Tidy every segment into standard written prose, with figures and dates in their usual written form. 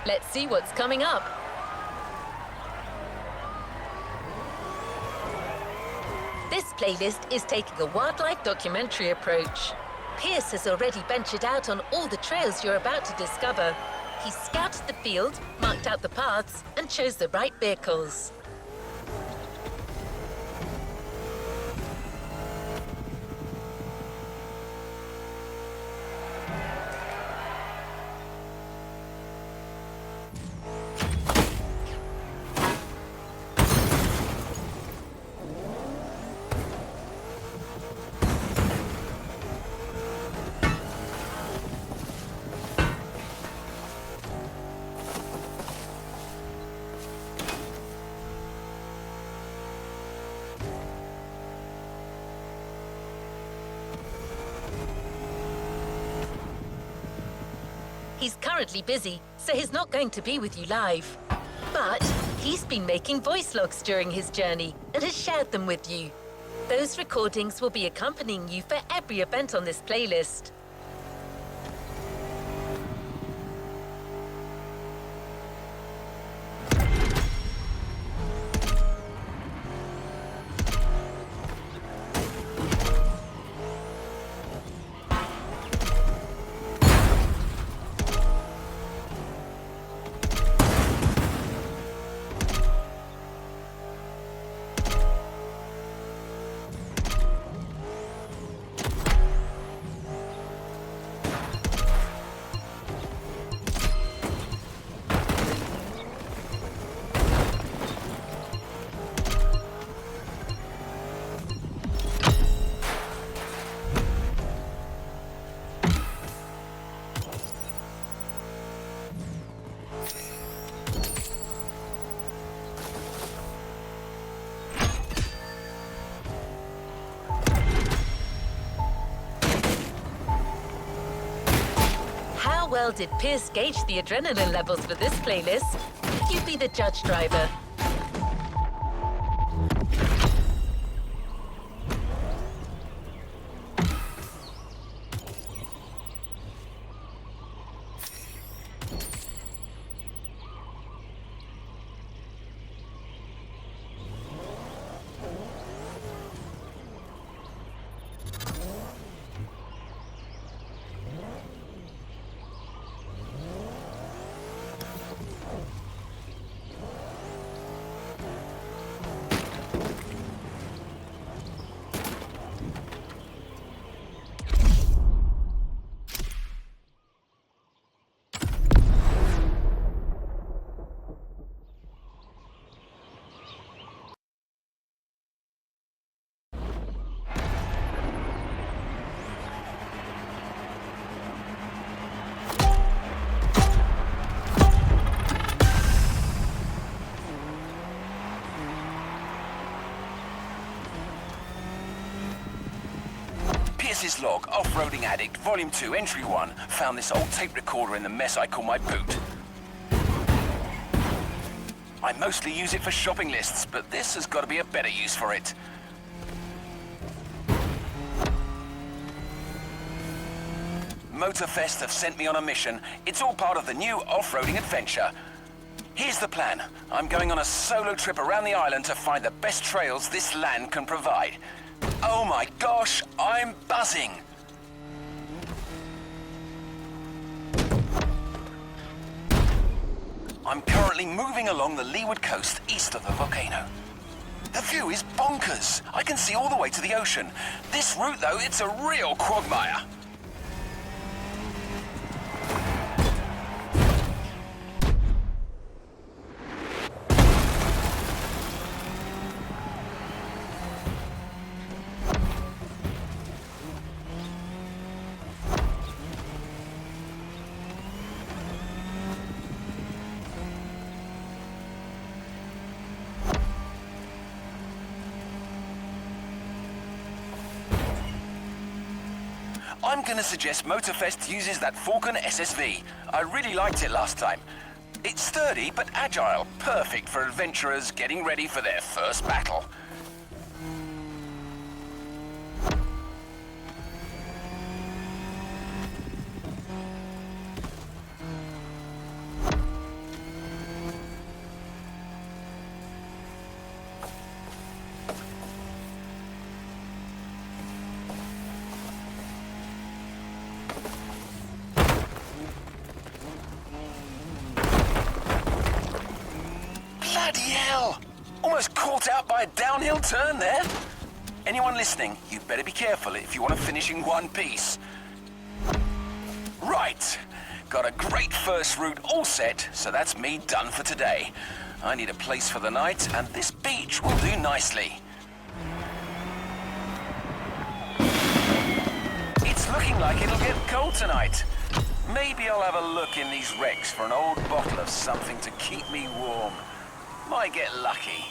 Let's see what's coming up. This playlist is taking a wildlife documentary approach. Pierce has already ventured out on all the trails you're about to discover. He scouted the field, marked out the paths, and chose the right vehicles. He's currently busy, so he's not going to be with you live. But he's been making voice logs during his journey and has shared them with you. Those recordings will be accompanying you for every event on this playlist. How well did Pierce gauge the adrenaline levels for this playlist? You be the judge, driver. Pierce's log, Off-Roading Addict, Volume 2, Entry 1, found this old tape recorder in the mess I call my boot. I mostly use it for shopping lists, but this has got to be a better use for it. Motorfest have sent me on a mission. It's all part of the new off-roading adventure. Here's the plan. I'm going on a solo trip around the island to find the best trails this land can provide. Oh my gosh, I'm buzzing! I'm currently moving along the leeward coast east of the volcano. The view is bonkers. I can see all the way to the ocean. This route, though, it's a real quagmire. I'm gonna suggest Motorfest uses that Falcon SSV. I really liked it last time. It's sturdy but agile, perfect for adventurers getting ready for their first battle. caught out by a downhill turn there. Anyone listening, you'd better be careful if you want to finish in one piece. Right. Got a great first route all set, so that's me done for today. I need a place for the night, and this beach will do nicely. It's looking like it'll get cold tonight. Maybe I'll have a look in these wrecks for an old bottle of something to keep me warm. Might get lucky.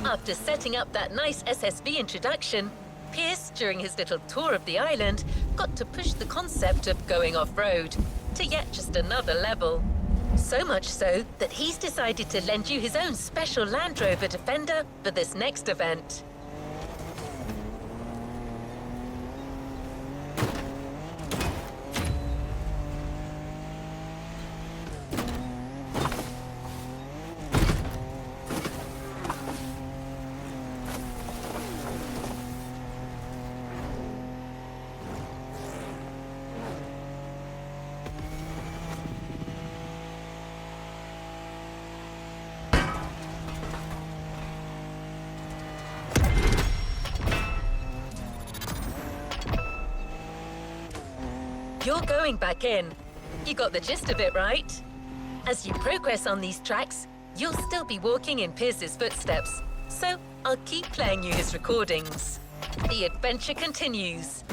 After setting up that nice SSV introduction, Pierce, during his little tour of the island, got to push the concept of going off-road to yet just another level. So much so that he's decided to lend you his own special Land Rover Defender for this next event. You're going back in. You got the gist of it, right? As you progress on these tracks, you'll still be walking in Pierce's footsteps. So I'll keep playing you his recordings. The adventure continues.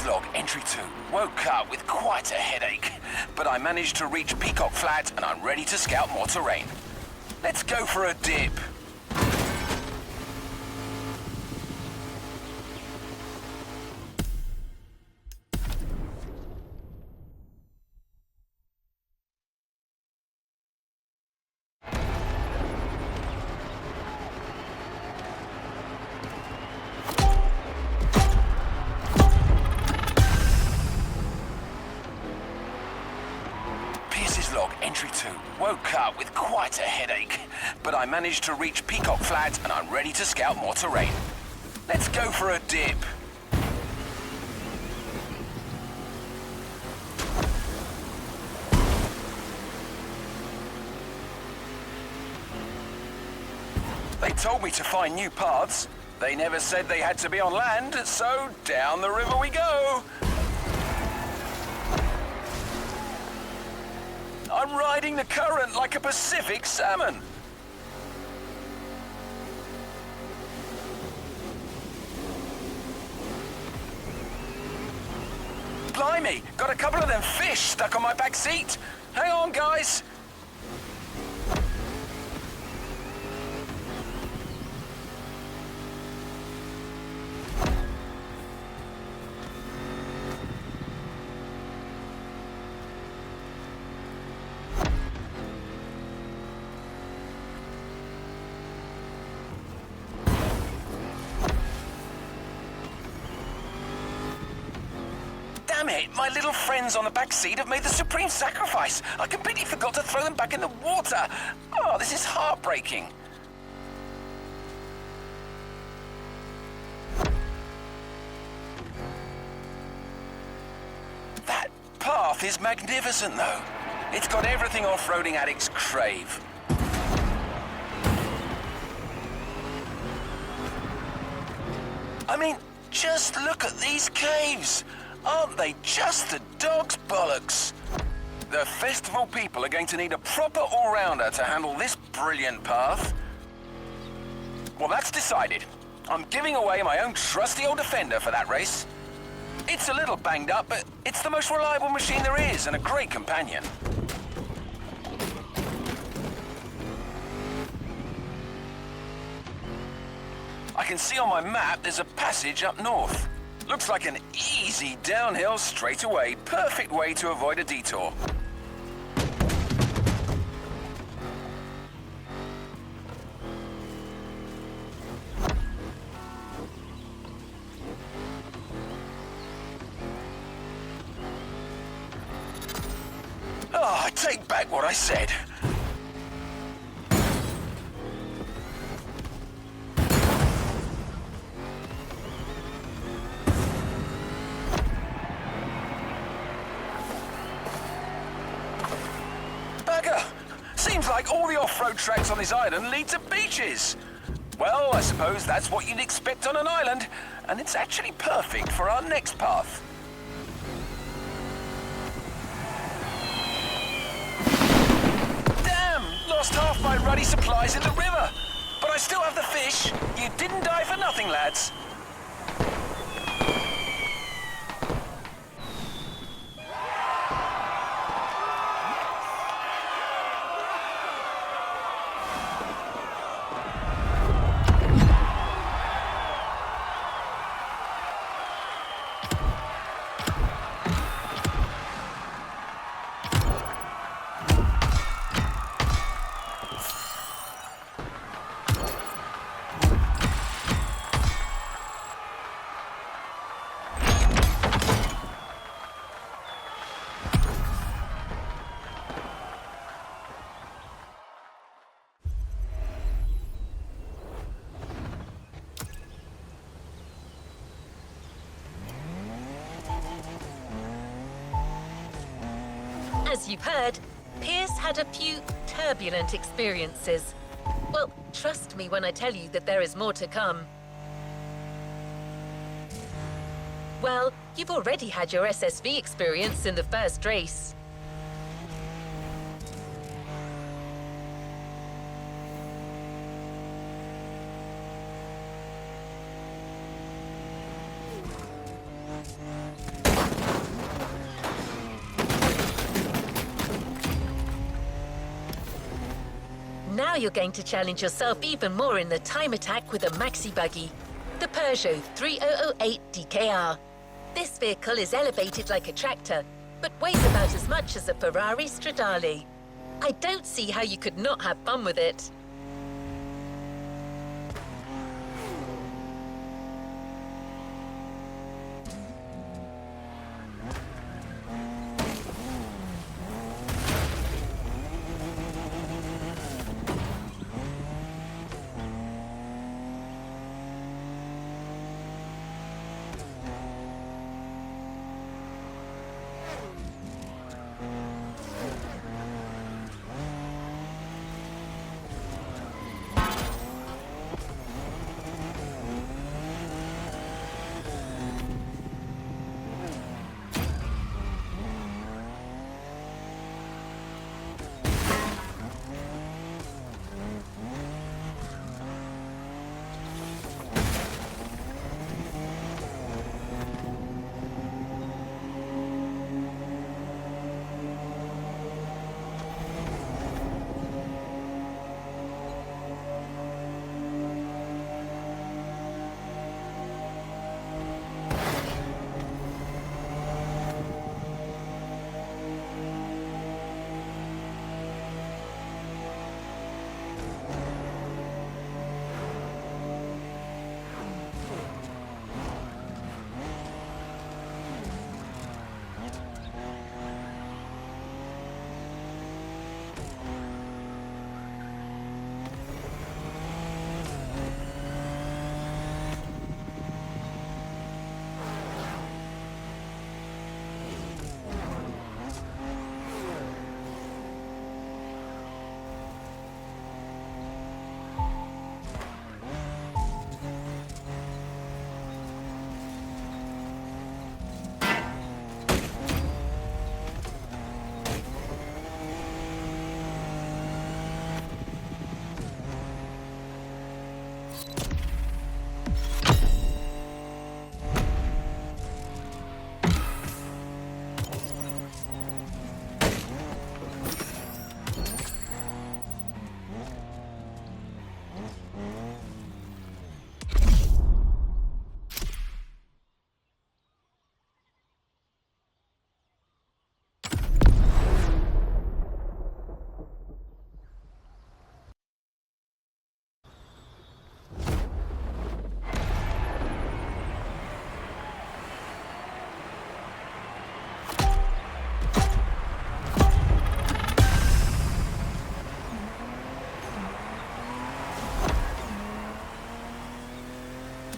Log entry 2. Woke up with quite a headache, but I managed to reach Peacock Flat and I'm ready to scout more terrain. Let's go for a dip. Log entry 2. Woke up with quite a headache, but I managed to reach Peacock Flat and I'm ready to scout more terrain. Let's go for a dip. They told me to find new paths. They never said they had to be on land, so down the river we go. I'm riding the current like a Pacific salmon. Blimey, got a couple of them fish stuck on my back seat. Hang on, guys. Damn it, my little friends on the back seat have made the supreme sacrifice. I completely forgot to throw them back in the water. Oh, this is heartbreaking. That path is magnificent, though. It's got everything off-roading addicts crave. I mean, just look at these caves. Aren't they just the dog's bollocks? The festival people are going to need a proper all-rounder to handle this brilliant path. Well, that's decided. I'm giving away my own trusty old Defender for that race. It's a little banged up, but it's the most reliable machine there is and a great companion. I can see on my map there's a passage up north. Looks like an easy downhill straightaway. Perfect way to avoid a detour. Oh, I take back what I said. Seems like all the off-road tracks on this island lead to beaches. Well, I suppose that's what you'd expect on an island, and it's actually perfect for our next path. Damn! Lost half my ruddy supplies in the river. But I still have the fish. You didn't die for nothing, lads. As you've heard, Pierce had a few turbulent experiences. Well, trust me when I tell you that there is more to come. Well, you've already had your SSV experience in the first race. Now you're going to challenge yourself even more in the time attack with a maxi buggy, the Peugeot 3008 DKR. This vehicle is elevated like a tractor, but weighs about as much as a Ferrari Stradale. I don't see how you could not have fun with it.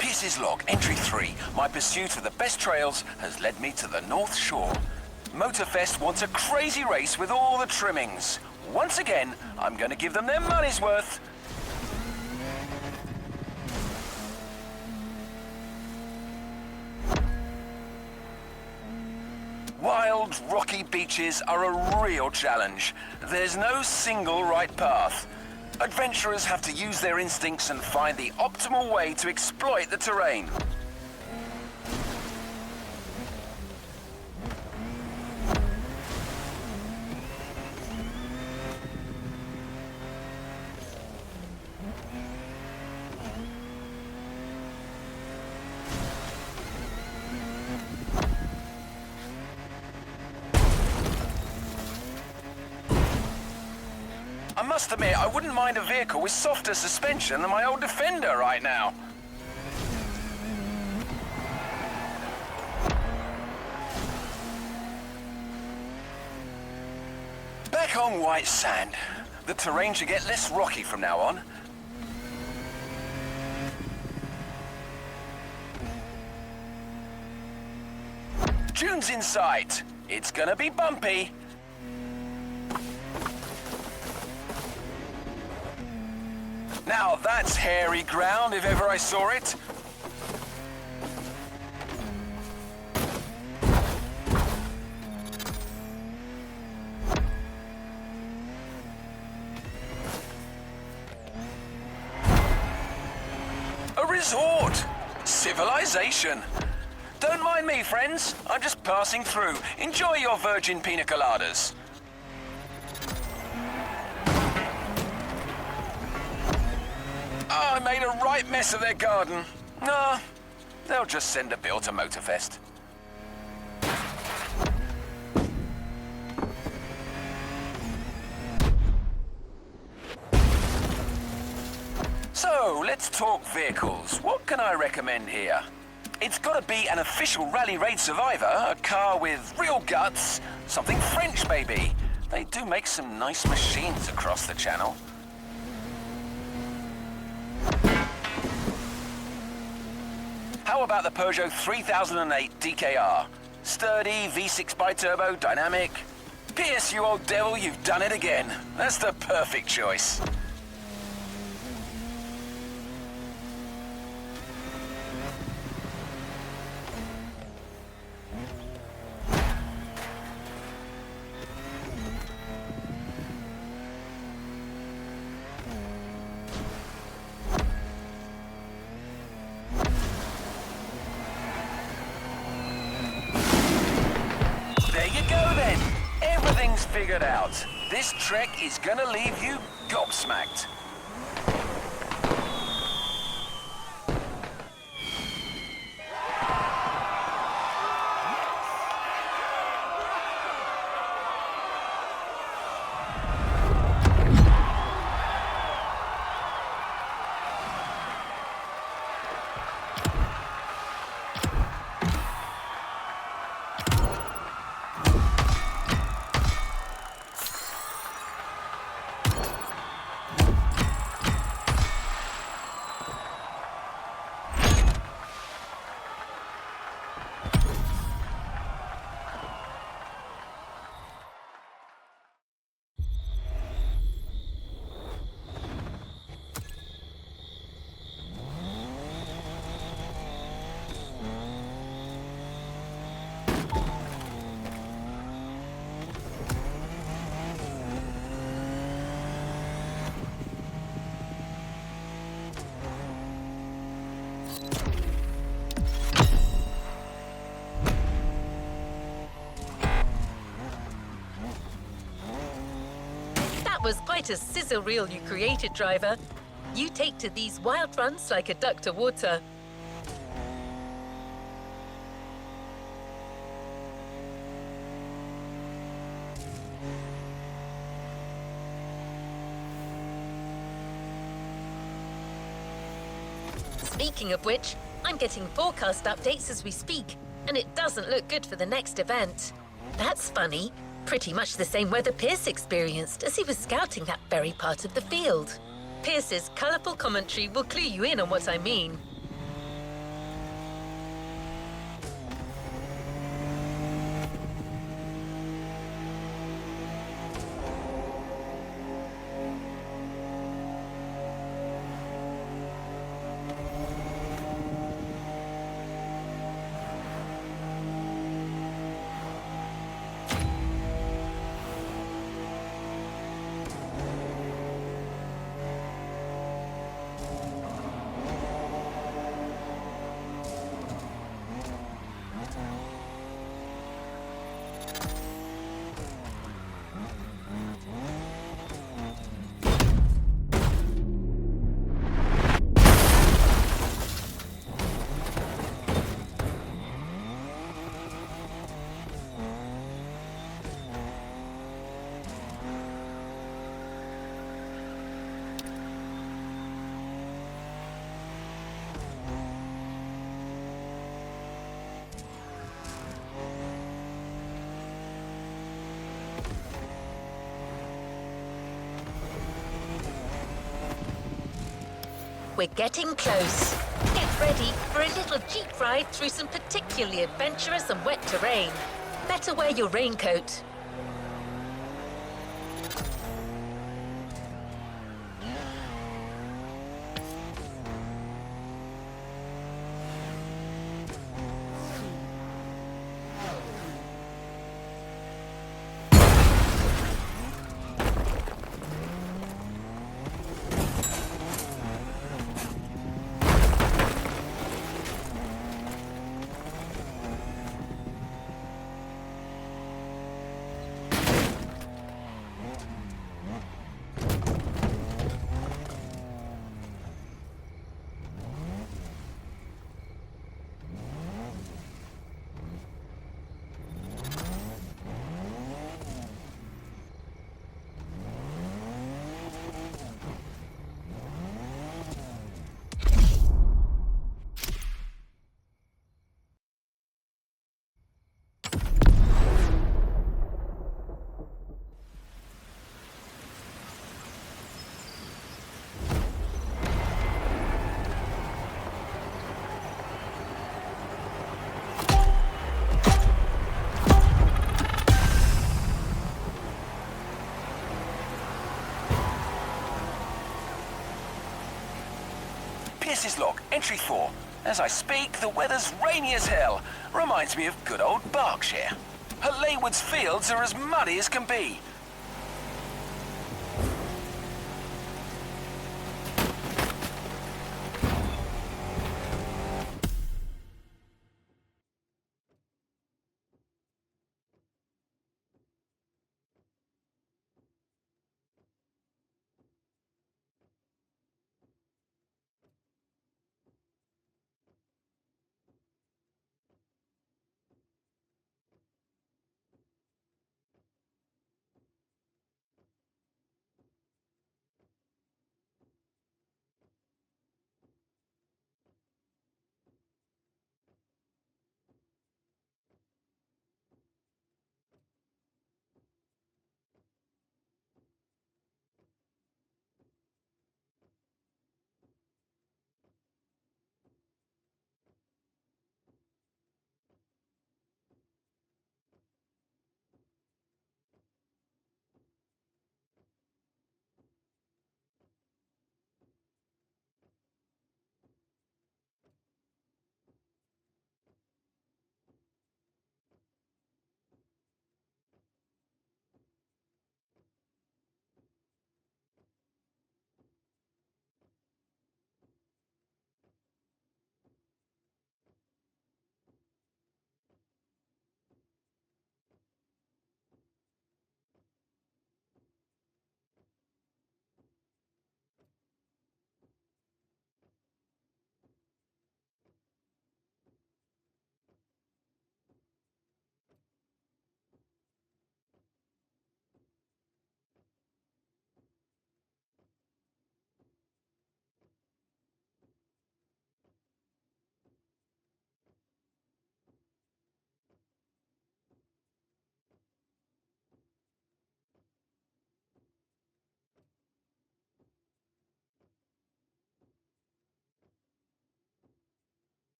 Pierce's log, entry 3. My pursuit of the best trails has led me to the North Shore. Motorfest wants a crazy race with all the trimmings. Once again, I'm going to give them their money's worth. Wild, rocky beaches are a real challenge. There's no single right path. Adventurers have to use their instincts and find the optimal way to exploit the terrain. I must admit, I wouldn't mind a vehicle with softer suspension than my old Defender right now. Back on white sand. The terrain should get less rocky from now on. Dunes in sight. It's gonna be bumpy. Now that's hairy ground if ever I saw it. A resort. Civilization. Don't mind me, friends. I'm just passing through. Enjoy your virgin pina coladas. Oh, I made a right mess of their garden. Nah, they'll just send a bill to Motorfest. So, let's talk vehicles. What can I recommend here? It's gotta be an official Rally Raid Survivor, a car with real guts, something French maybe. They do make some nice machines across the channel. How about the Peugeot 3008 DKR? Sturdy, V6 bi-turbo, dynamic. Pierce, you old devil, you've done it again. That's the perfect choice. Everything's figured out. This trek is gonna leave you gobsmacked. That was quite a sizzle reel you created, driver. You take to these wild runs like a duck to water. Speaking of which, I'm getting forecast updates as we speak, and it doesn't look good for the next event. That's funny. Pretty much the same weather Pierce experienced as he was scouting that very part of the field. Pierce's colourful commentary will clue you in on what I mean. We're getting close. Get ready for a little jeep ride through some particularly adventurous and wet terrain. Better wear your raincoat. Pierce's Lock, entry 4. As I speak, the weather's rainy as hell. Reminds me of good old Berkshire. Leywood's fields are as muddy as can be.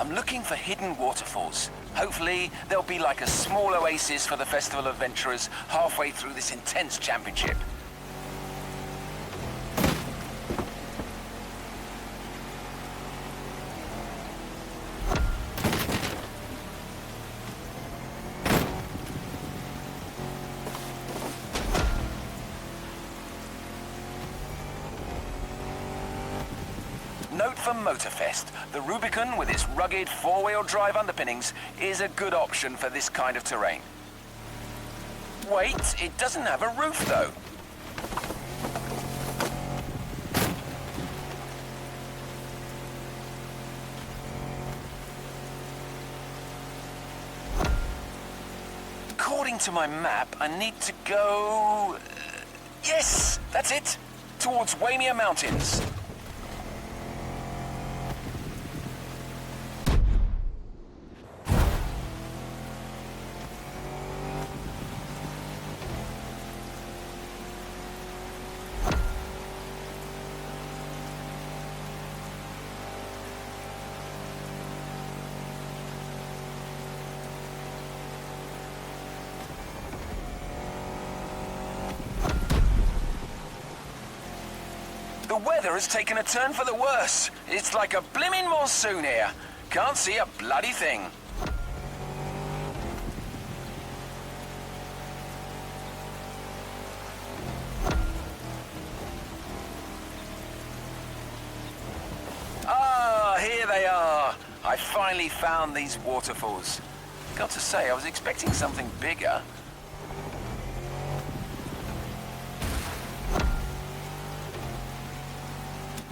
I'm looking for hidden waterfalls. Hopefully, there'll be like a small oasis for the festival adventurers halfway through this intense championship. Note for motorfest, the Rubicon with its rugged four-wheel drive underpinnings is a good option for this kind of terrain. Wait, it doesn't have a roof though. According According to my map, I need to go... yes, that's it. Towards Waimea Mountains. The weather has taken a turn for the worse. It's like a blimmin' monsoon here. Can't see a bloody thing. Ah, here they are. I finally found these waterfalls. Got to say, I was expecting something bigger.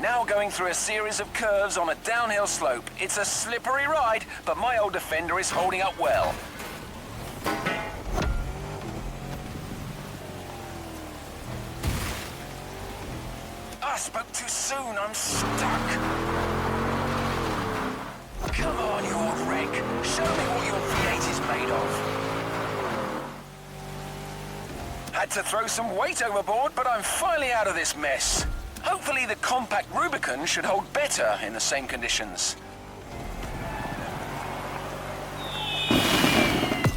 Now going through a series of curves on a downhill slope. It's a slippery ride, but my old Defender is holding up well. I spoke too soon, I'm stuck. Come on, you old wreck. Show me what your V8 is made of. Had to throw some weight overboard, but I'm finally out of this mess. Hopefully the compact Rubicon should hold better in the same conditions.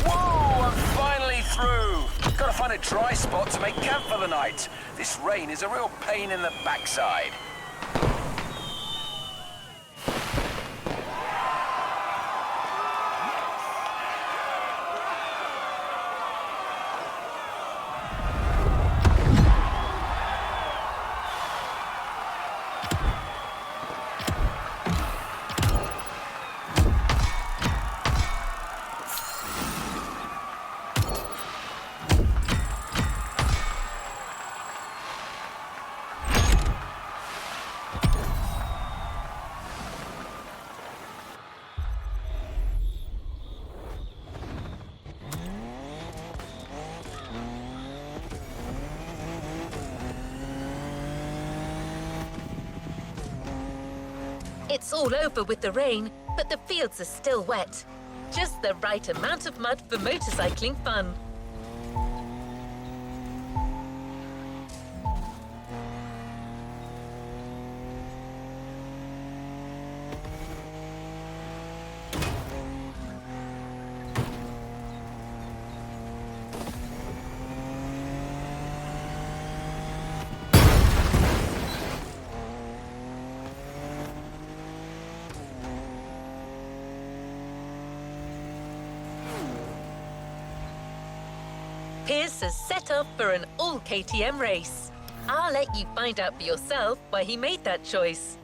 Whoa, I'm finally through. Gotta find a dry spot to make camp for the night. This rain is a real pain in the backside. It's all over with the rain, but the fields are still wet. Just the right amount of mud for motorcycling fun. Pierce has set off for an all-KTM race. I'll let you find out for yourself why he made that choice.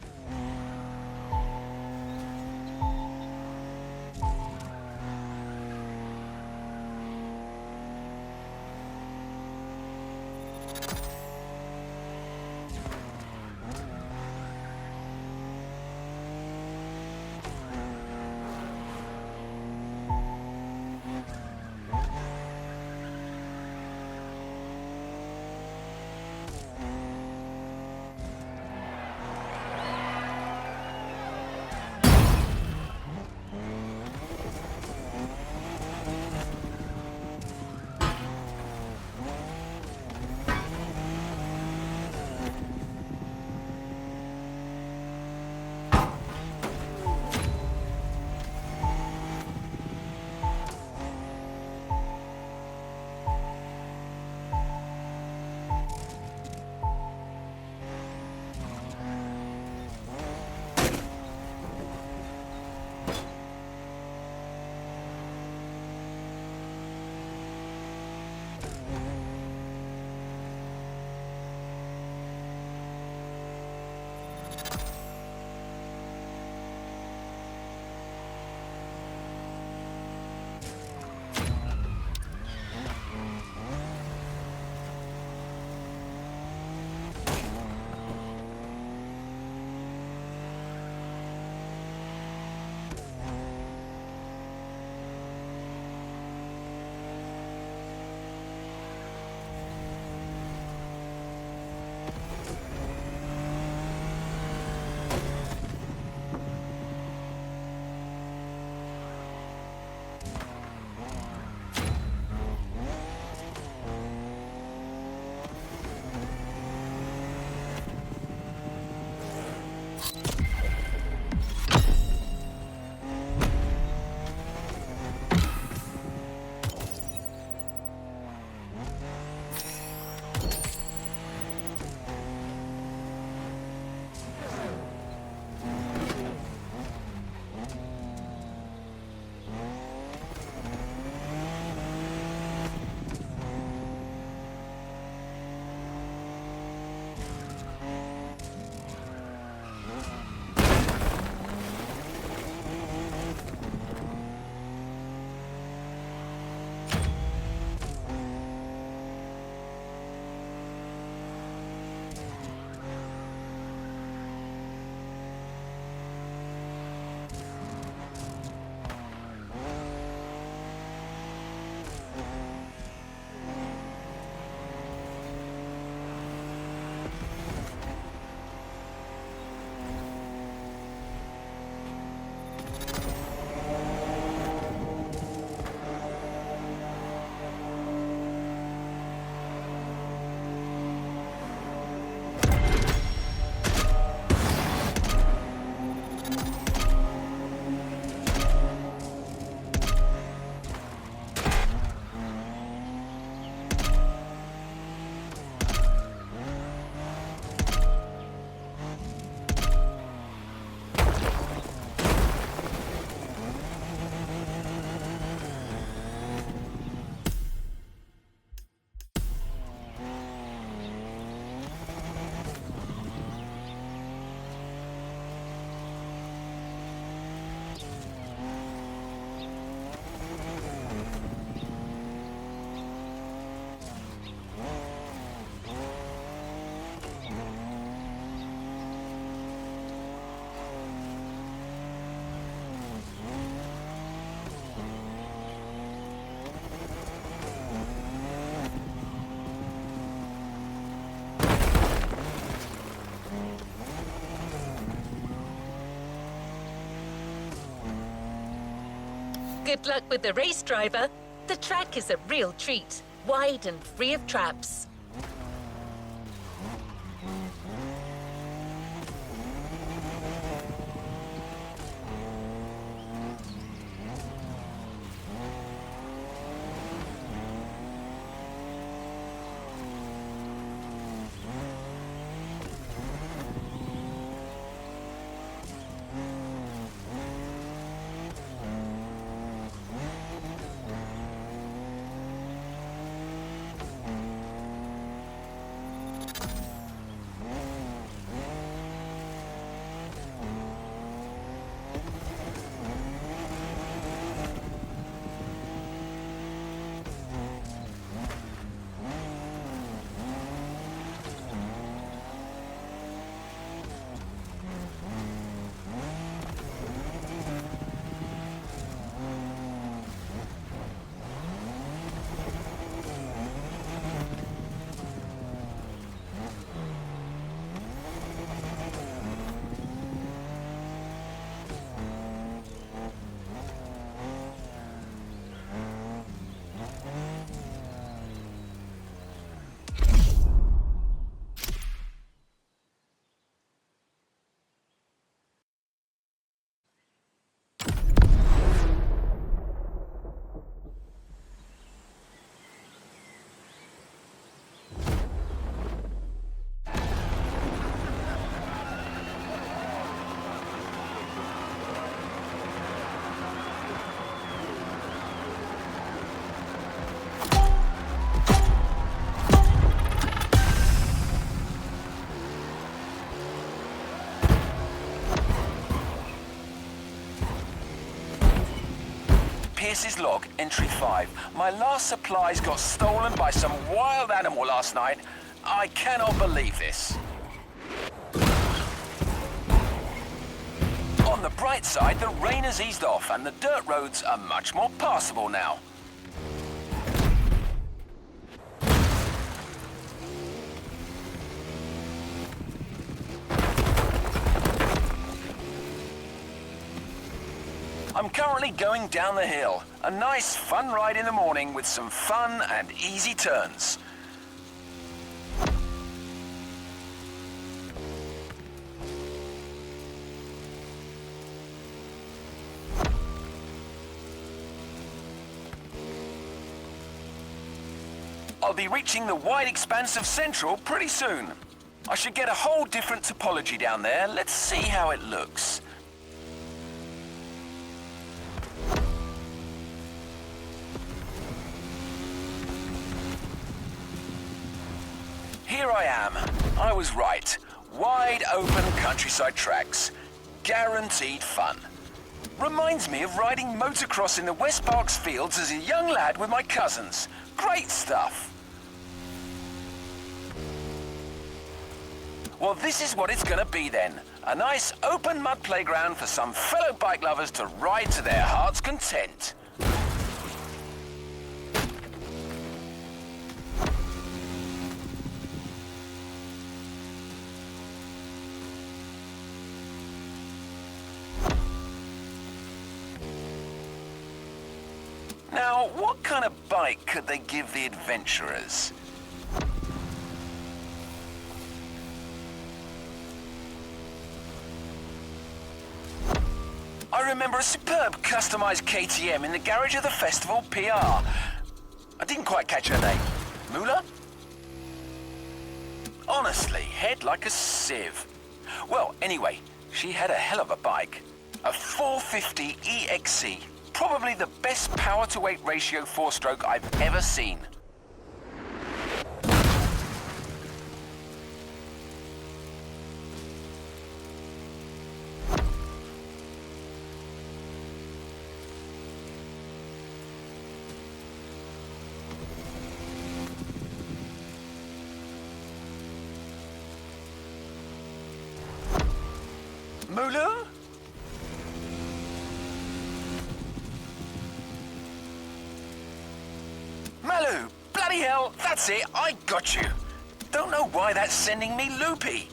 Good luck with the race, driver. The track is a real treat, wide and free of traps. Pierce's log, entry 5. My last supplies got stolen by some wild animal last night. I cannot believe this. On the bright side, the rain has eased off and the dirt roads are much more passable now. I'm currently going down the hill. A nice, fun ride in the morning with some fun and easy turns. I'll be reaching the wide expanse of Central pretty soon. I should get a whole different topology down there. Let's see how it looks. Here I am. I was right. Wide open countryside tracks. Guaranteed fun. Reminds me of riding motocross in the West Berks fields as a young lad with my cousins. Great stuff. Well, this is what it's gonna be then. A nice open mud playground for some fellow bike lovers to ride to their heart's content. Now, what kind of bike could they give the adventurers? I remember a superb customized KTM in the garage of the festival PR. I didn't quite catch her name. Mula? Honestly, head like a sieve. Well, anyway, she had a hell of a bike. A 450 EXC. Probably the best power-to-weight ratio four-stroke I've ever seen. Mulu? Malu! Bloody hell, that's it, I got you. Don't know why that's sending me loopy.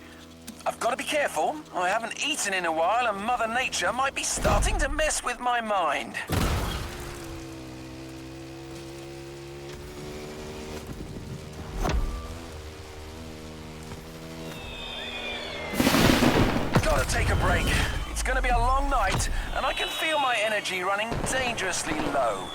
I've got to be careful. I haven't eaten in a while and Mother Nature might be starting to mess with my mind. gotta take a break. It's gonna be a long night, and I can feel my energy running dangerously low.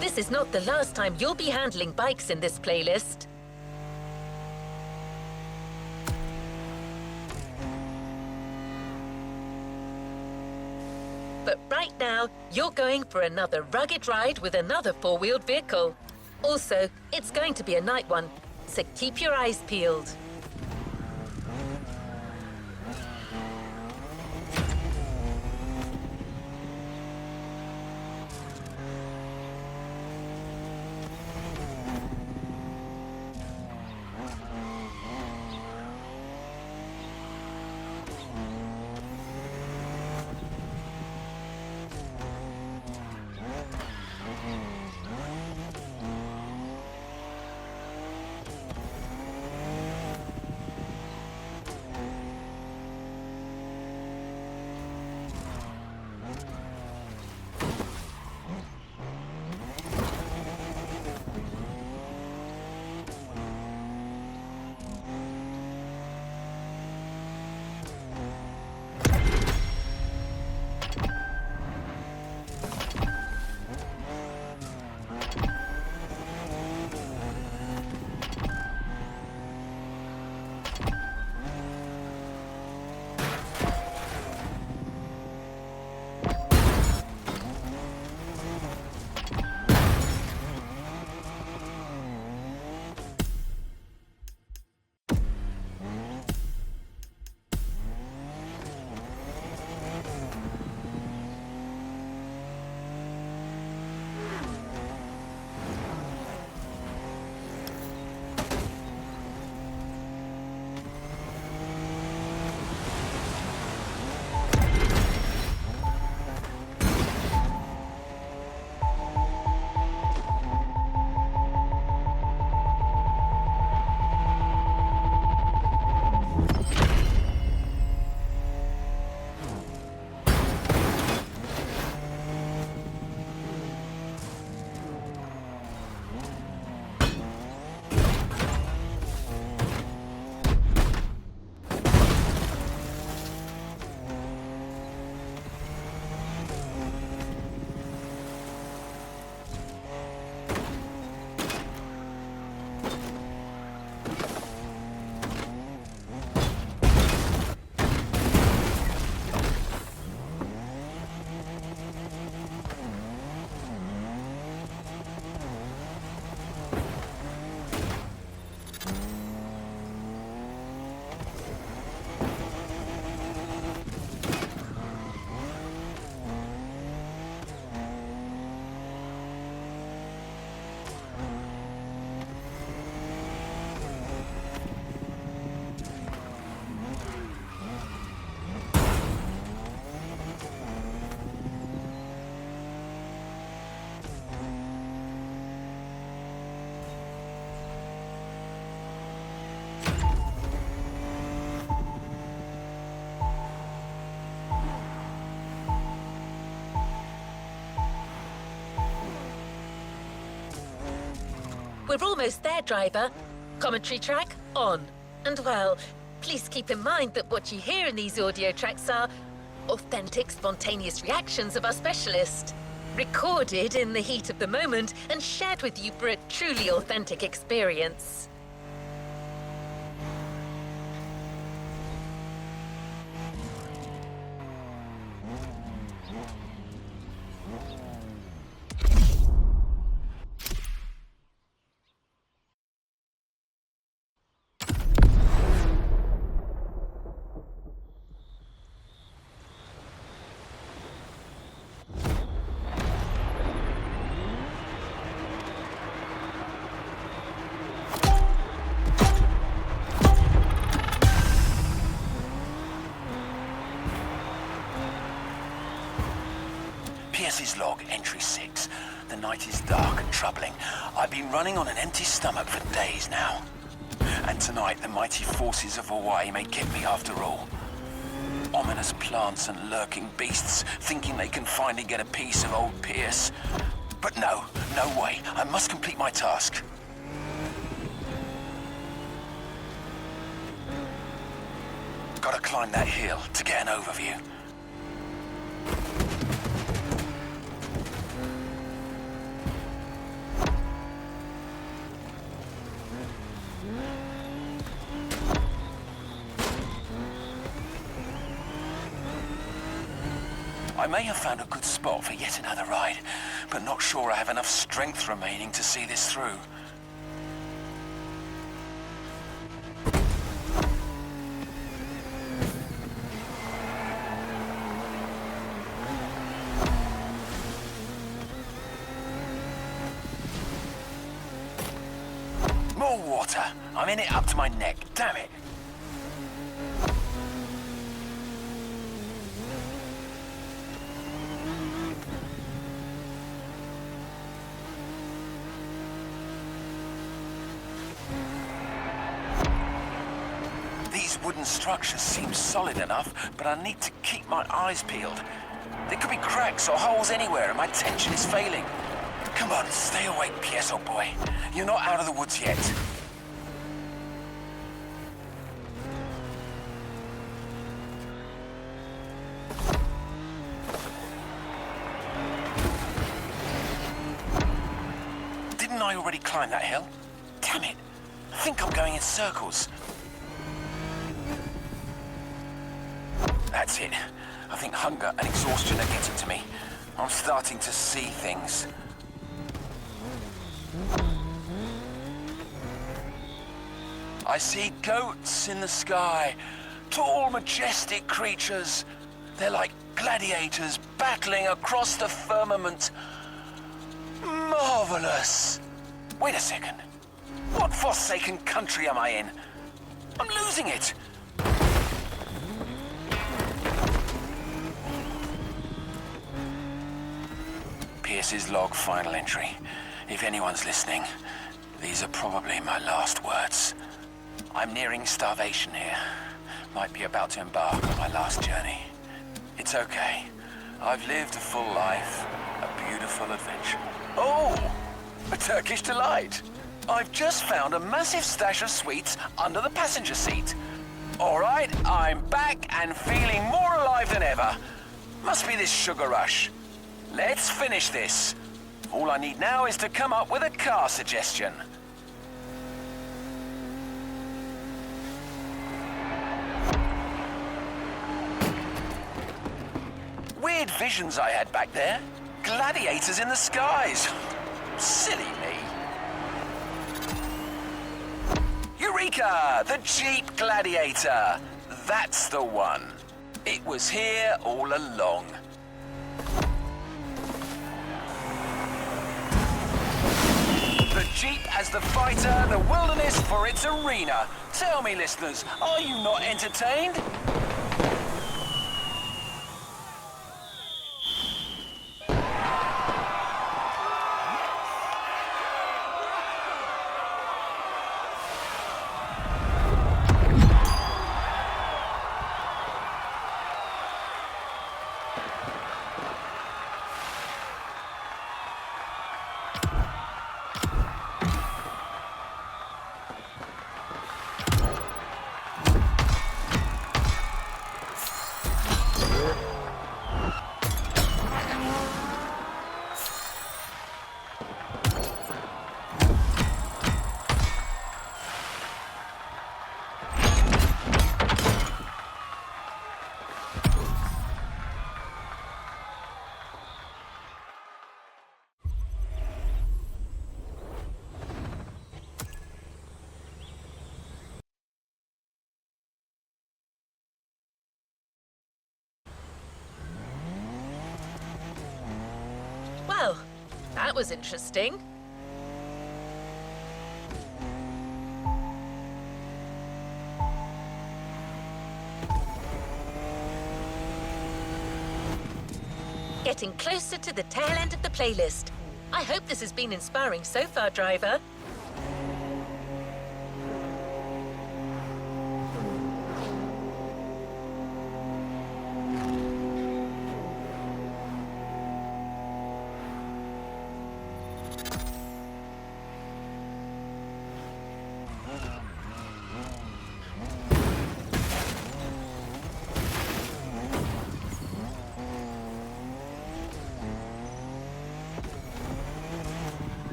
This is not the last time you'll be handling bikes in this playlist. But right now, you're going for another rugged ride with another four-wheeled vehicle. Also, it's going to be a night one, so keep your eyes peeled. We're almost there, driver. Commentary track on. And well, please keep in mind that what you hear in these audio tracks are authentic, spontaneous reactions of our specialist, recorded in the heat of the moment and shared with you for a truly authentic experience. night is dark and troubling. I've been running on an empty stomach for days now. And tonight, the mighty forces of Hawaii may get me after all. Ominous plants and lurking beasts, thinking they can finally get a piece of old Pierce. But no way. I must complete my task. Gotta climb that hill to get an overview. I may have found a good spot for yet another ride, but not sure I have enough strength remaining to see this through. More water. I'm in it up to my neck. Damn it. These wooden structures seem solid enough, but I need to keep my eyes peeled. There could be cracks or holes anywhere, and my tension is failing. Come on, stay awake, Pierce, old boy. You're not out of the woods yet. Didn't I already climb that hill? Damn it. I think I'm going in circles. That's it. I think hunger and exhaustion are getting to me. I'm starting to see things. I see goats in the sky. Tall, majestic creatures. They're like gladiators battling across the firmament. Marvelous. Wait a second. What forsaken country am I in? I'm losing it. Pierce's log final entry. If anyone's listening, these are probably my last words. I'm nearing starvation here. Might be about to embark on my last journey. It's okay. I've lived a full life, a beautiful adventure. Oh, a Turkish delight. I've just found a massive stash of sweets under the passenger seat. All right, I'm back and feeling more alive than ever. Must be this sugar rush. Let's finish this. All I need now is to come up with a car suggestion. Weird visions I had back there. Gladiators in the skies. Silly me. Eureka! The Jeep Gladiator. That's the one. It was here all along. The Jeep as the fighter, the wilderness for its arena. Tell me, listeners, are you not entertained? Well, that was interesting. Getting closer to the tail end of the playlist. I hope this has been inspiring so far, driver.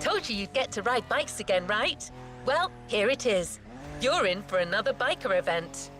Told you you'd get to ride bikes again, right? Well, here it is. You're in for another biker event.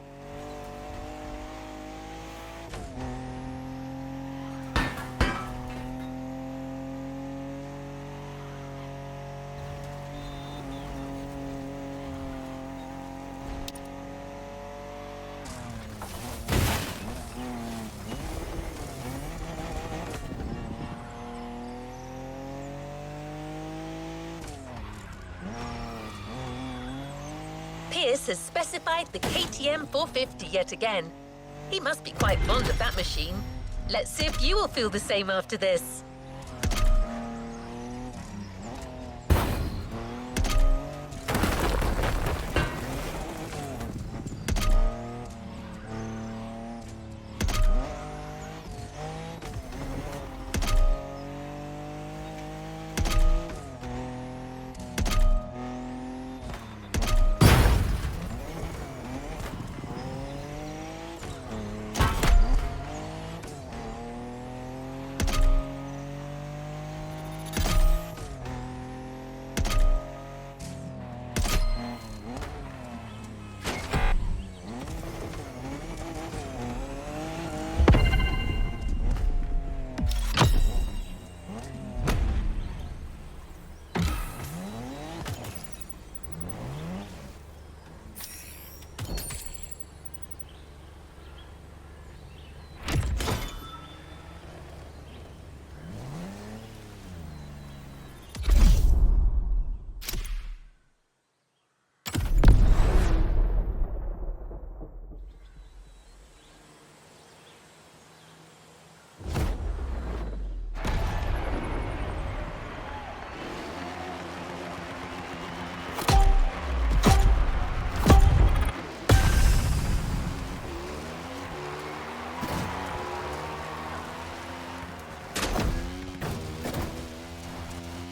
Pierce has specified the KTM 450 yet again. He must be quite fond of that machine. Let's see if you will feel the same after this.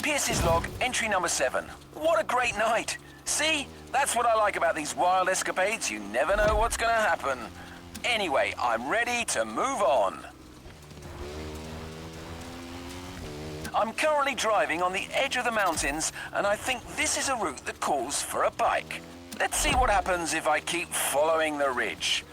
Pierce's log, entry number 7. What a great night! See? That's what I like about these wild escapades. You never know what's gonna happen. Anyway, I'm ready to move on. I'm currently driving on the edge of the mountains, and I think this is a route that calls for a bike. Let's see what happens if I keep following the ridge.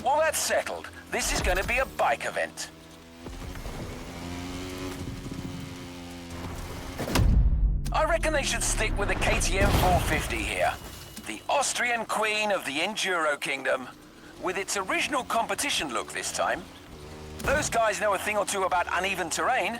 Well, that's settled. This is going to be a bike event. I reckon they should stick with the KTM 450 here. The Austrian queen of the Enduro Kingdom, with its original competition look this time. Those guys know a thing or two about uneven terrain.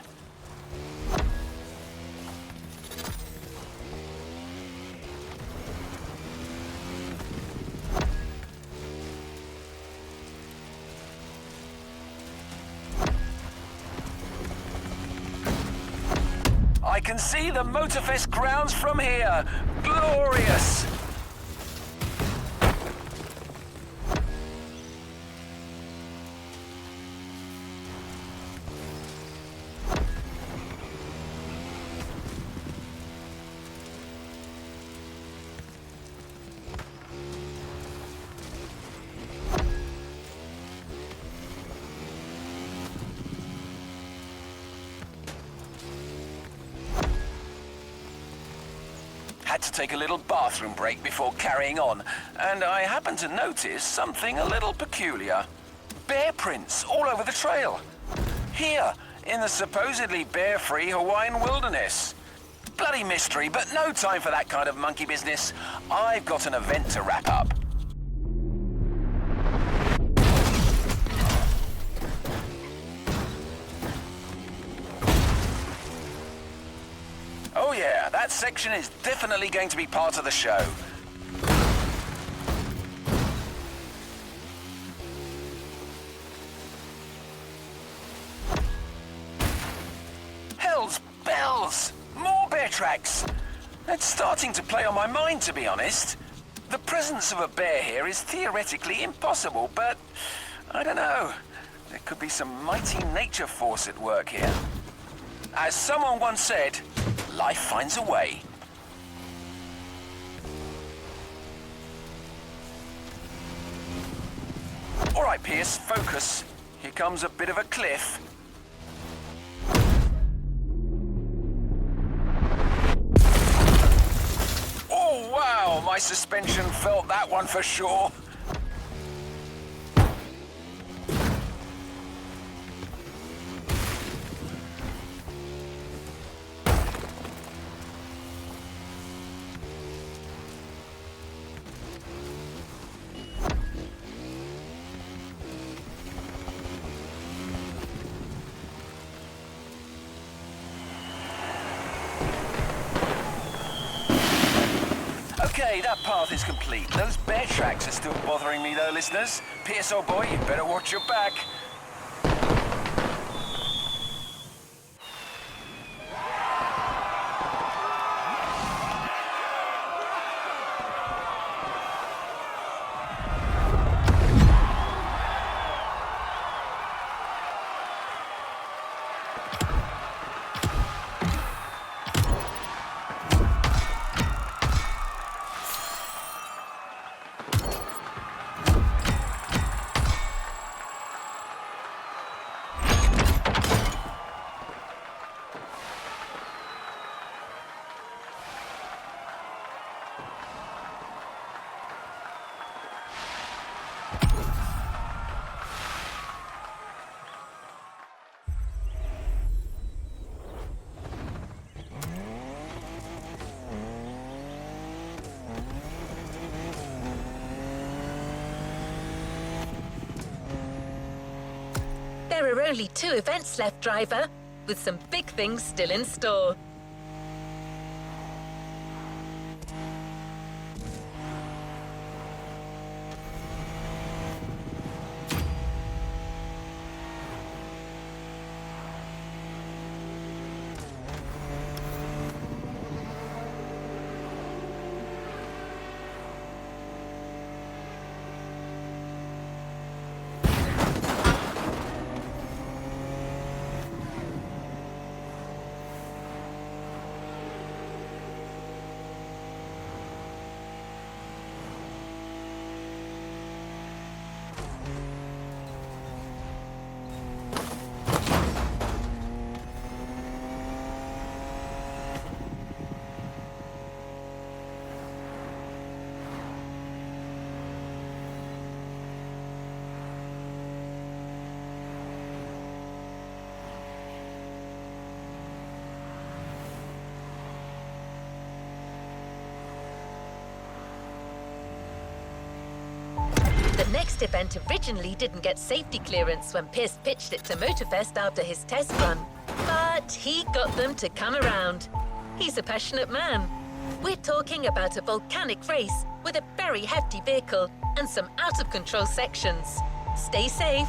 I can see the motorfest grounds from here. Glorious! Had to take a little bathroom break before carrying on, and I happened to notice something a little peculiar. bear prints all over the trail. Here, in the supposedly bear-free Hawaiian wilderness. Bloody mystery, but no time for that kind of monkey business. I've got an event to wrap up. Oh yeah, that section is definitely going to be part of the show. Hell's bells! More bear tracks! It's starting to play on my mind, to be honest. The presence of a bear here is theoretically impossible, but I don't know. There could be some mighty nature force at work here. As someone once said, life finds a way. All right, Pierce, focus. Here comes a bit of a cliff. Oh, wow, my suspension felt that one for sure. Okay, that path is complete. Those bear tracks are still bothering me though, listeners. Pierce, old boy, you better watch your back. There are only 2 events left, driver, with some big things still in store. The next event originally didn't get safety clearance when Pierce pitched it to Motorfest after his test run. But he got them to come around. He's a passionate man. We're talking about a volcanic race with a very hefty vehicle and some out-of-control sections. Stay safe.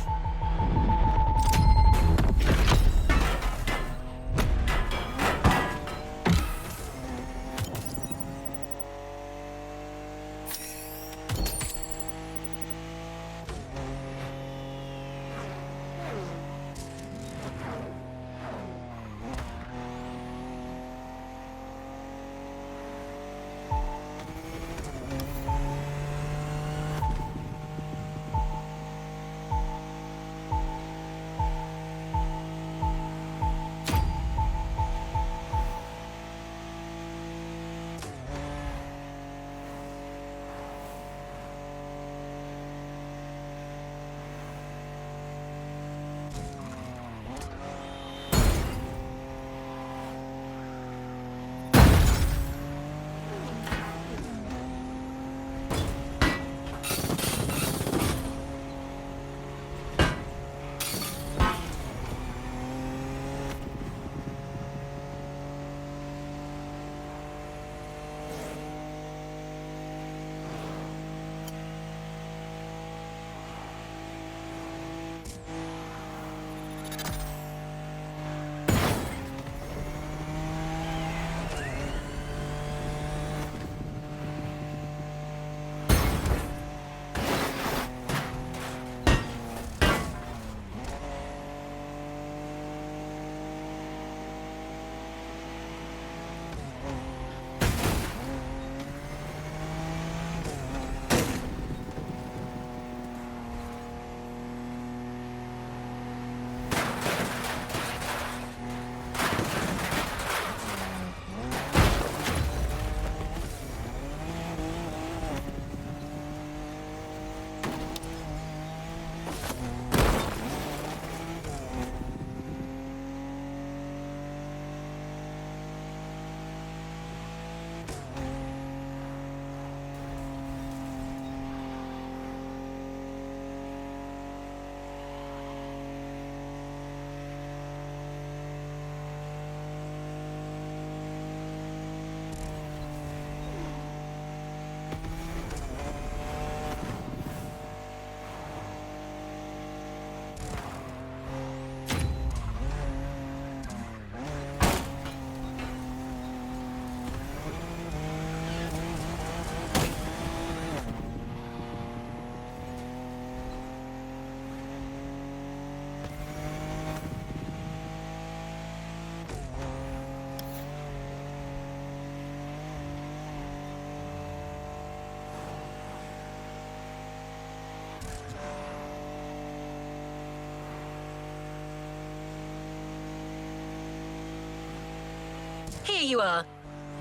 here you are.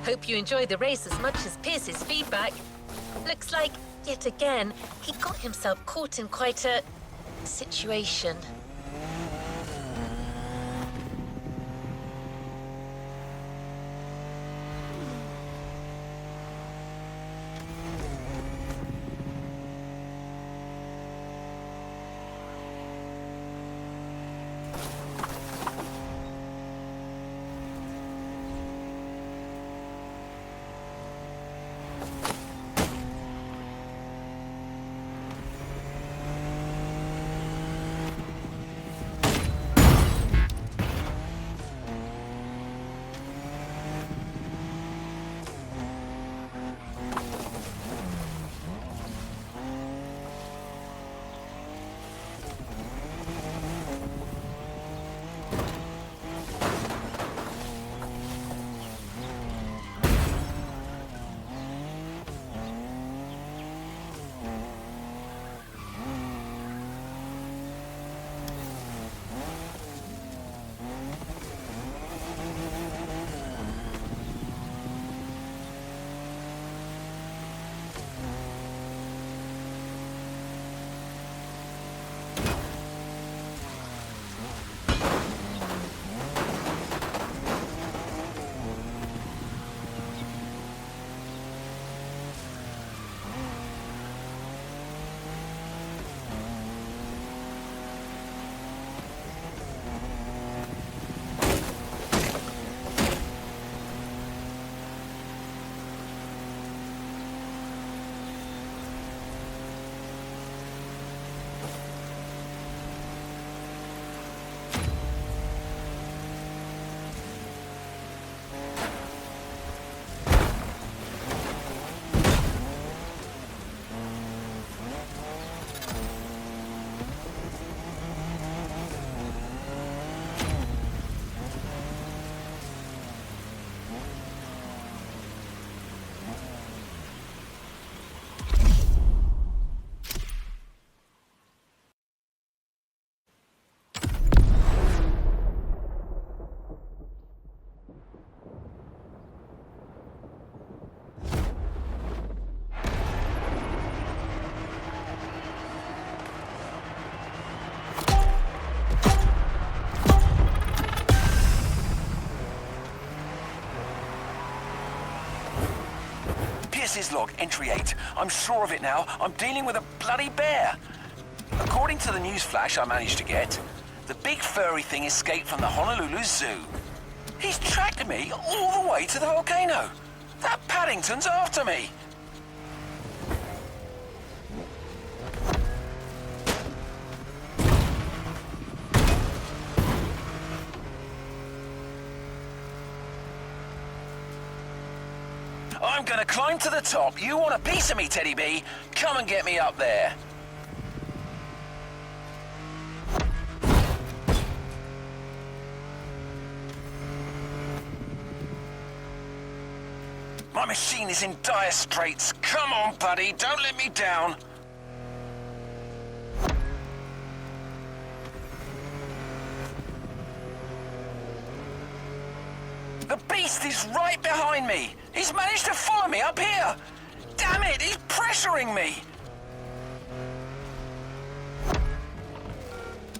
Hope you enjoy the race as much as Pierce's feedback. Looks like, yet again, he got himself caught in quite a situation. Pierce's log, entry 8. I'm sure of it now. I'm dealing with a bloody bear. According to the news flash I managed to get, the big furry thing escaped from the Honolulu Zoo. He's tracked me all the way to the volcano. That Paddington's after me. I'm gonna climb to the top. You want a piece of me, Teddy B? Come and get me up there. My machine is in dire straits. Come on, buddy. Don't let me down. The beast is right behind me. He's managed to follow me up here. Damn it, he's pressuring me.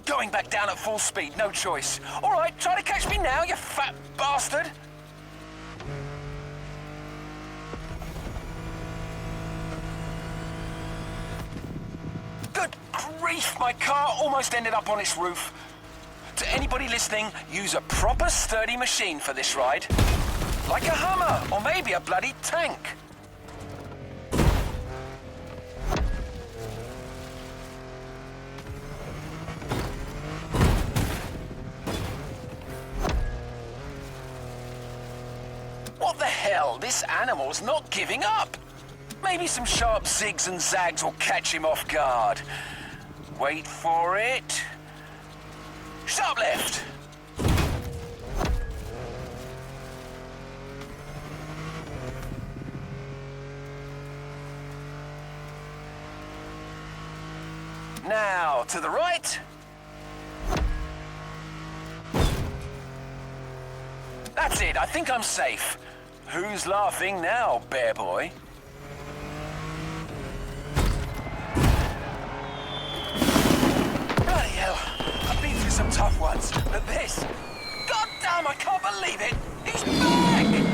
Going back down at full speed, no choice. All right, try to catch me now, you fat bastard. Good grief, my car almost ended up on its roof. To anybody listening, use a proper sturdy machine for this ride. Like a Hummer, or maybe a bloody tank. What the hell? This animal's not giving up. Maybe some sharp zigs and zags will catch him off guard. Wait for it. Sharp left. Now, to the right. That's it, I think I'm safe. Who's laughing now, bear boy? Bloody hell, I've been through some tough ones, but this... God damn, I can't believe it! He's back!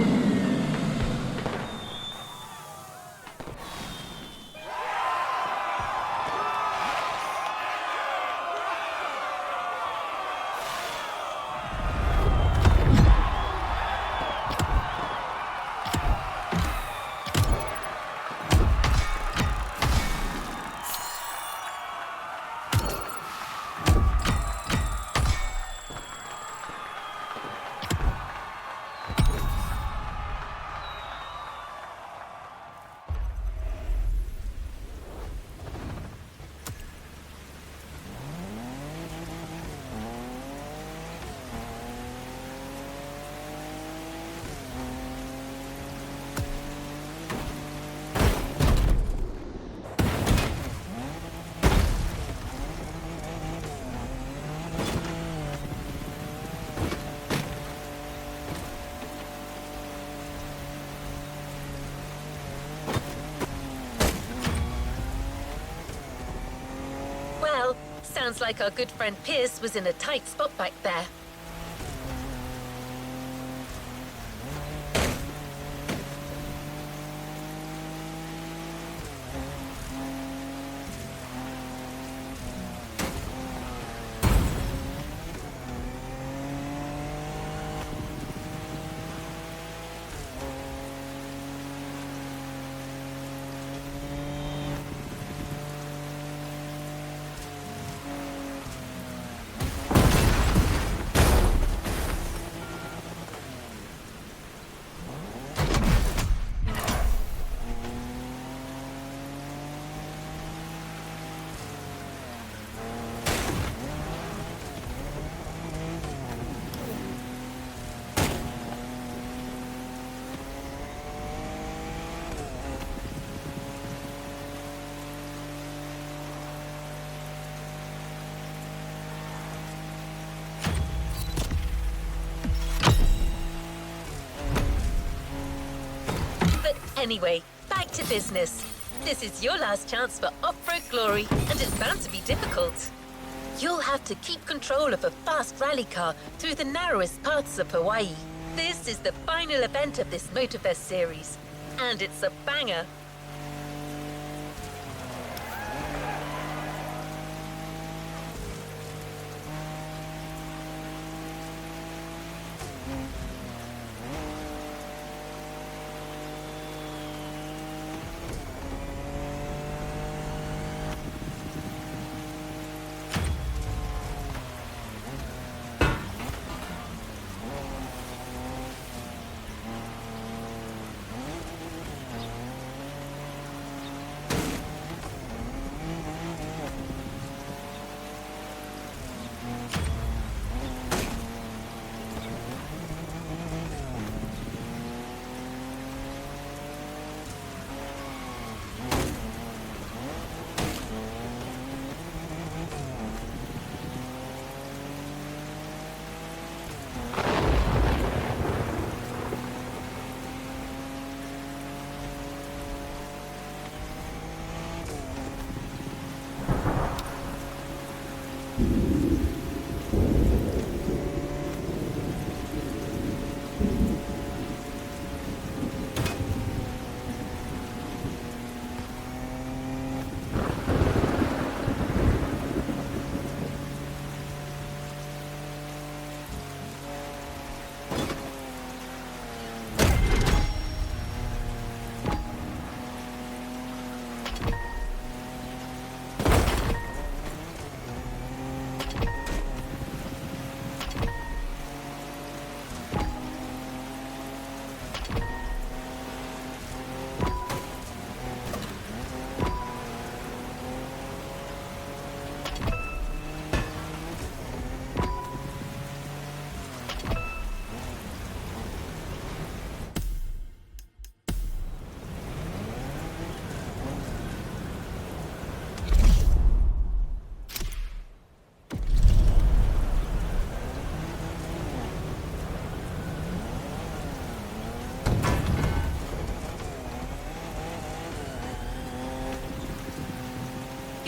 Well, sounds like our good friend Pierce was in a tight spot back there. Anyway, back to business. This is your last chance for off-road glory, and it's bound to be difficult. You'll have to keep control of a fast rally car through the narrowest parts of Hawaii. This is the final event of this motorfest series, and it's a banger.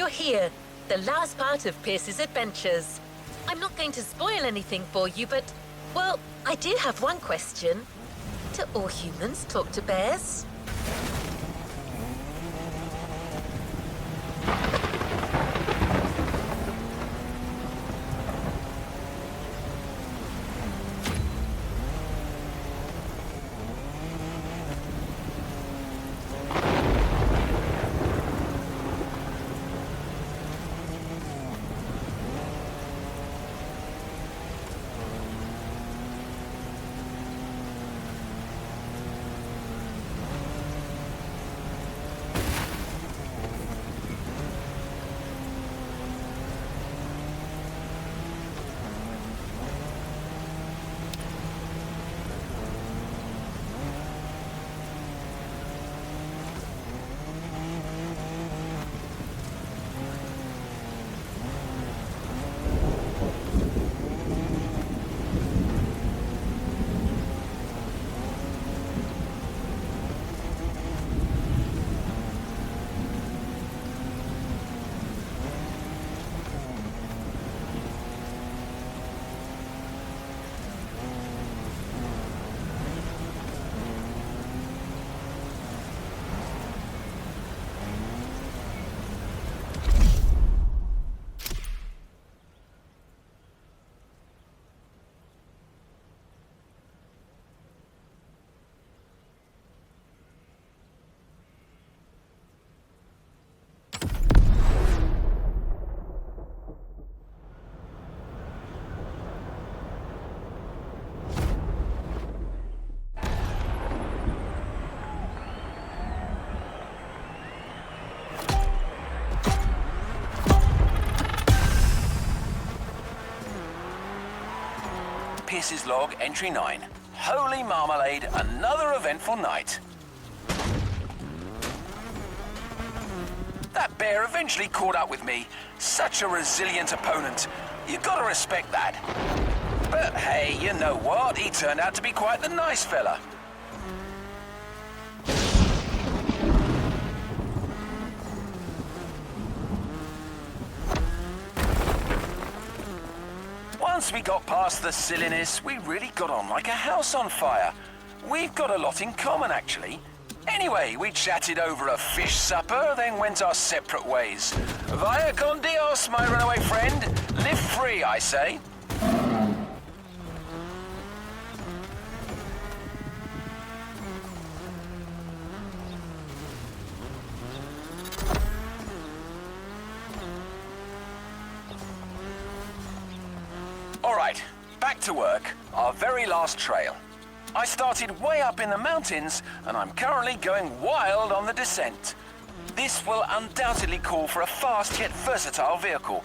you're here. The last part of Pierce's adventures. I'm not going to spoil anything for you, but, well, I do have one question. Do all humans talk to bears? Pierce's log, entry 9. Holy marmalade, another eventful night. That bear eventually caught up with me. Such a resilient opponent. You gotta respect that. But hey, you know what? He turned out to be quite the nice fella. Once we got past the silliness, we really got on like a house on fire. We've got a lot in common, actually. Anyway, we chatted over a fish supper, then went our separate ways. Vaya con Dios, my runaway friend. Live free, I say. All right, back to work. Our very last trail. I started way up in the mountains, and I'm currently going wild on the descent. This will undoubtedly call for a fast yet versatile vehicle.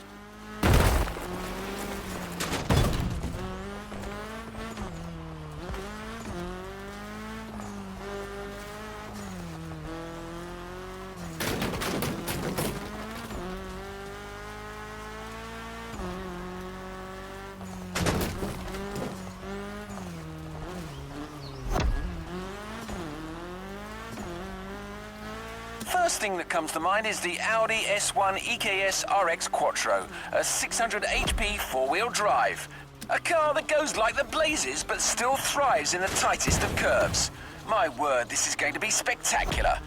First thing that comes to mind is the Audi S1 EKS RX Quattro, a 600 HP four-wheel drive. A car that goes like the blazes but still thrives in the tightest of curves. My word, this is going to be spectacular.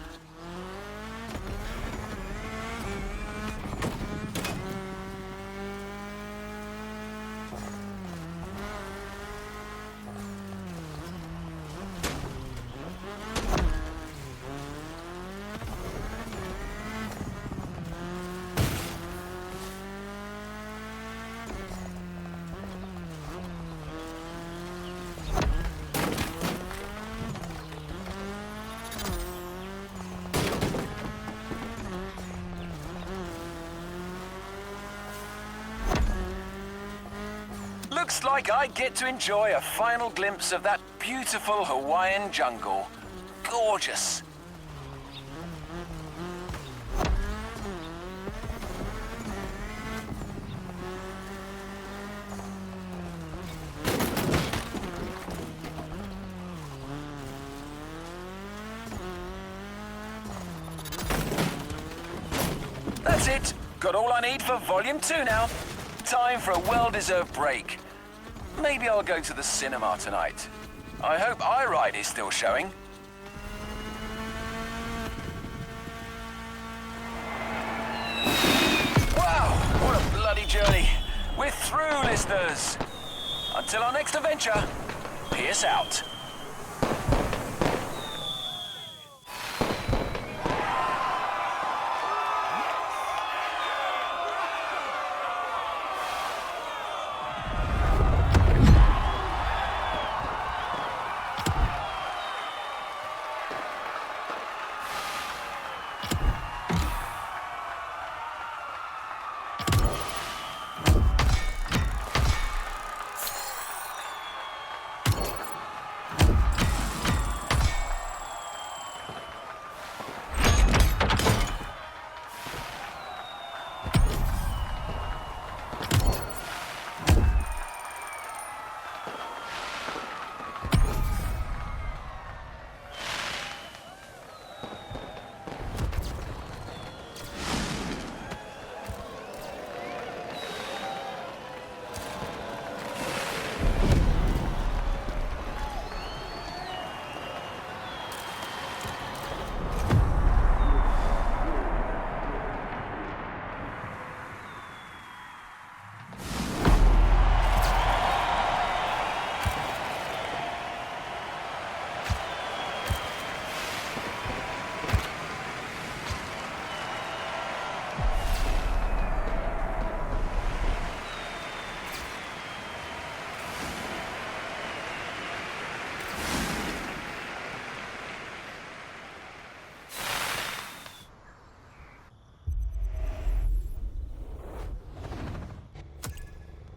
Looks like I get to enjoy a final glimpse of that beautiful Hawaiian jungle. Gorgeous. That's it. got all I need for Volume 2 now. Time for a well-deserved break. Maybe I'll go to the cinema tonight. I hope iRide is still showing. Wow, what a bloody journey. We're through, listeners. Until our next adventure, peace out.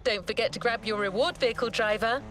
Don't forget to grab your reward vehicle, driver.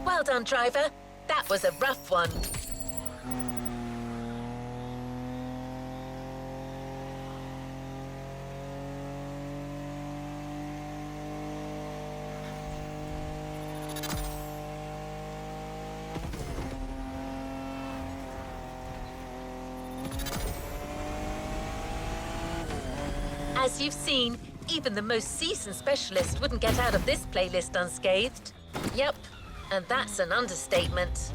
Well done, driver. That was a rough one. As you've seen, even the most seasoned specialist wouldn't get out of this playlist unscathed. Yep, and that's an understatement.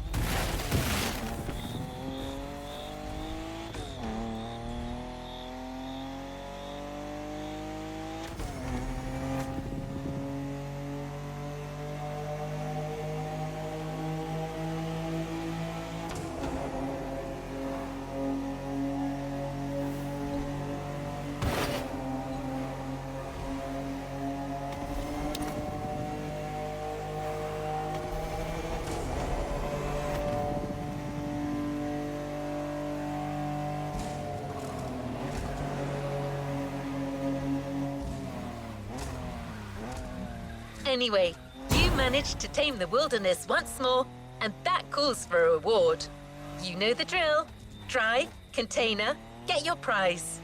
Anyway, you managed to tame the wilderness once more, and that calls for a reward. You know the drill. Try, container, get your prize.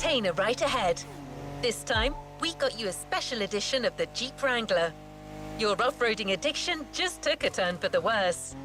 container right ahead. This time, we got you a special edition of the Jeep Wrangler. Your off-roading addiction just took a turn for the worse.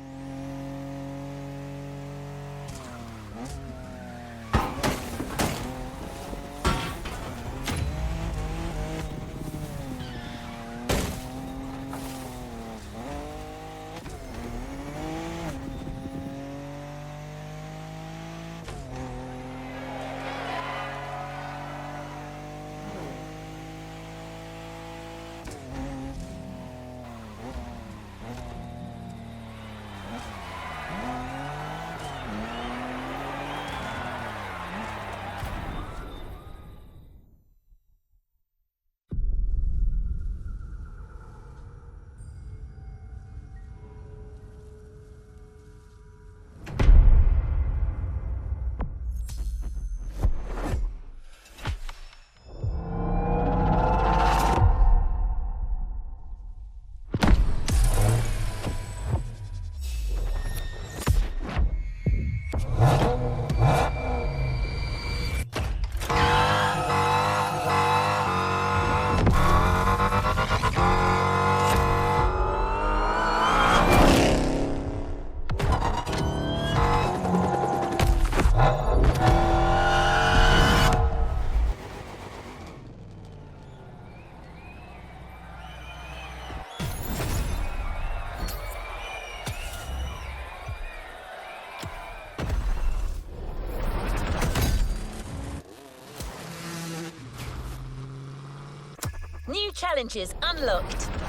New challenges unlocked.